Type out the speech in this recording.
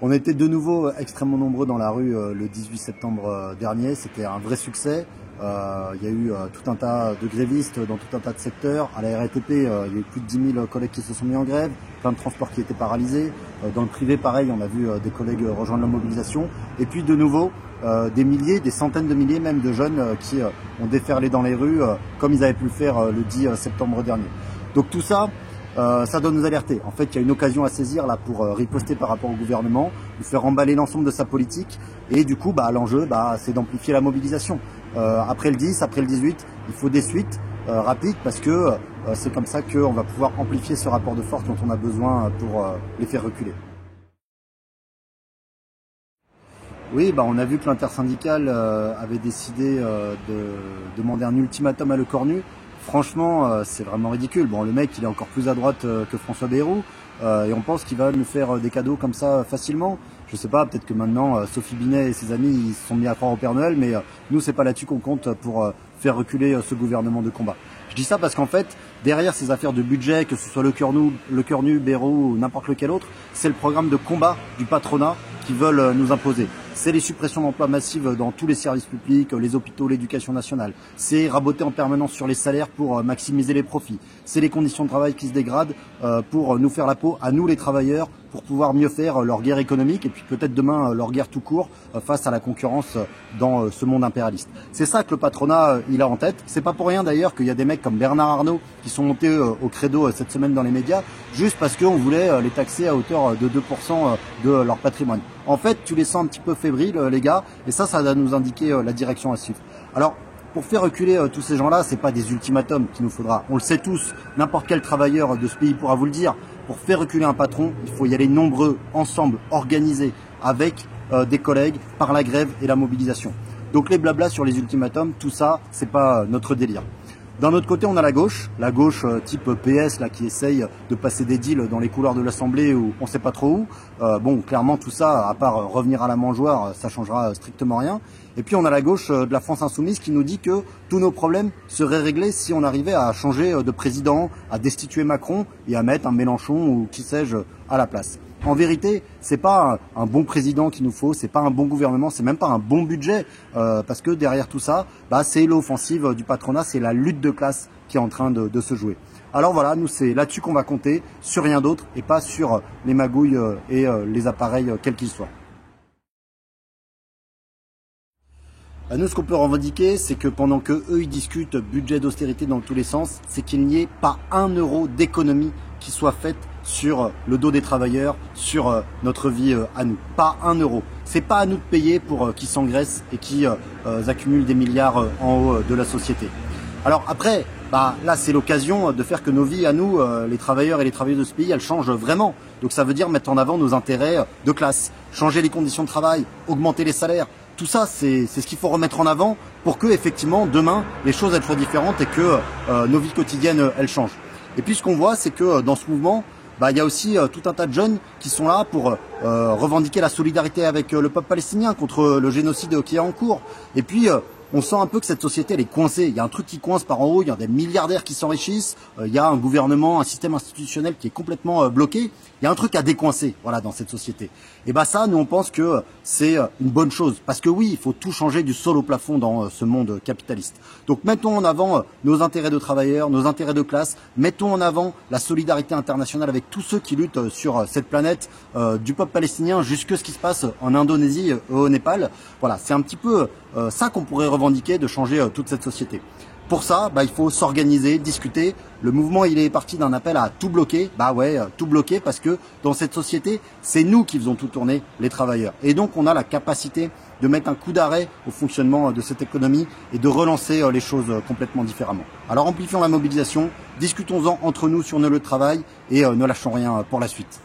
On était de nouveau extrêmement nombreux dans la rue le 18 septembre dernier. C'était un vrai succès. Il y a eu tout un tas de grévistes dans tout un tas de secteurs. À la RATP, il y a eu plus de 10 000 collègues qui se sont mis en grève, plein de transports qui étaient paralysés. Dans le privé, pareil, on a vu des collègues rejoindre la mobilisation. Et puis de nouveau, des milliers, des centaines de milliers même de jeunes qui ont déferlé dans les rues comme ils avaient pu le faire le 10 septembre dernier. Donc tout ça, ça doit nous alerter. En fait, il y a une occasion à saisir là pour riposter par rapport au gouvernement, lui faire emballer l'ensemble de sa politique. Et du coup, l'enjeu, c'est d'amplifier la mobilisation. Après le 10, après le 18, il faut des suites rapides parce que c'est comme ça qu'on va pouvoir amplifier ce rapport de force dont on a besoin pour les faire reculer. Oui, on a vu que l'intersyndicale avait décidé de demander un ultimatum à Le Cornu. Franchement, c'est vraiment ridicule. Bon, le mec, il est encore plus à droite que François Bayrou, et on pense qu'il va nous faire des cadeaux comme ça facilement. Je sais pas, peut-être que maintenant, Sophie Binet et ses amis, ils se sont mis à croire au Père Noël, mais nous, c'est pas là-dessus qu'on compte pour faire reculer ce gouvernement de combat. Je dis ça parce qu'en fait, derrière ces affaires de budget, que ce soit Le Cornu, Bayrou ou n'importe lequel autre, c'est le programme de combat du patronat qui veulent nous imposer. C'est les suppressions d'emplois massives dans tous les services publics, les hôpitaux, l'éducation nationale. C'est raboter en permanence sur les salaires pour maximiser les profits. C'est les conditions de travail qui se dégradent pour nous faire la peau, à nous les travailleurs, pour pouvoir mieux faire leur guerre économique et puis peut-être demain leur guerre tout court face à la concurrence dans ce monde impérialiste. C'est ça que le patronat il a en tête. C'est pas pour rien d'ailleurs qu'il y a des mecs comme Bernard Arnault qui sont montés au credo cette semaine dans les médias juste parce qu'on voulait les taxer à hauteur de 2% de leur patrimoine. En fait, tu les sens un petit peu fébriles les gars et ça va nous indiquer la direction à suivre. Alors, pour faire reculer tous ces gens-là, c'est pas des ultimatums qu'il nous faudra. On le sait tous, n'importe quel travailleur de ce pays pourra vous le dire. Pour faire reculer un patron, il faut y aller nombreux, ensemble, organisés, avec des collègues, par la grève et la mobilisation. Donc les blablas sur les ultimatums, tout ça, c'est pas notre délire. D'un autre côté, on a la gauche type PS là, qui essaye de passer des deals dans les couloirs de l'Assemblée où on sait pas trop où. Clairement, tout ça, à part revenir à la mangeoire, ça changera strictement rien. Et puis on a la gauche de la France insoumise qui nous dit que tous nos problèmes seraient réglés si on arrivait à changer de président, à destituer Macron et à mettre un Mélenchon ou qui sais-je à la place. En vérité, c'est pas un bon président qu'il nous faut, c'est pas un bon gouvernement, c'est même pas un bon budget, parce que derrière tout ça, c'est l'offensive du patronat, c'est la lutte de classe qui est en train de se jouer. Alors voilà, nous c'est là-dessus qu'on va compter, sur rien d'autre, et pas sur les magouilles et les appareils quels qu'ils soient. Nous, ce qu'on peut revendiquer, c'est que pendant que eux ils discutent budget d'austérité dans tous les sens, c'est qu'il n'y ait pas un euro d'économie qui soit faite sur le dos des travailleurs, sur notre vie à nous. Pas un euro. C'est pas à nous de payer pour qu'ils s'engraissent et qu'ils accumulent des milliards en haut de la société. Alors après, là c'est l'occasion de faire que nos vies à nous, les travailleurs et les travailleuses de ce pays, elles changent vraiment. Donc ça veut dire mettre en avant nos intérêts de classe, changer les conditions de travail, augmenter les salaires. Tout ça, c'est ce qu'il faut remettre en avant pour que, effectivement, demain, les choses elles soient différentes et que nos vies quotidiennes elles changent. Et puis ce qu'on voit, c'est que dans ce mouvement, il y a aussi tout un tas de jeunes qui sont là pour revendiquer la solidarité avec le peuple palestinien contre le génocide qui est en cours. Et puis on sent un peu que cette société elle est coincée. Il y a un truc qui coince par en haut, il y a des milliardaires qui s'enrichissent, il y a un gouvernement, un système institutionnel qui est complètement bloqué. Il y a un truc à décoincer, voilà, dans cette société. Et ça, nous on pense que c'est une bonne chose, parce que oui, il faut tout changer du sol au plafond dans ce monde capitaliste. Donc mettons en avant nos intérêts de travailleurs, nos intérêts de classe, mettons en avant la solidarité internationale avec tous ceux qui luttent sur cette planète, du peuple palestinien jusque ce qui se passe en Indonésie et au Népal. Voilà, c'est un petit peu ça qu'on pourrait revendiquer, de changer toute cette société. Pour ça, il faut s'organiser, discuter. Le mouvement, il est parti d'un appel à tout bloquer. Tout bloquer parce que dans cette société, c'est nous qui faisons tout tourner, les travailleurs. Et donc, on a la capacité de mettre un coup d'arrêt au fonctionnement de cette économie et de relancer les choses complètement différemment. Alors, amplifions la mobilisation, discutons-en entre nous sur nos lieux de travail et ne lâchons rien pour la suite.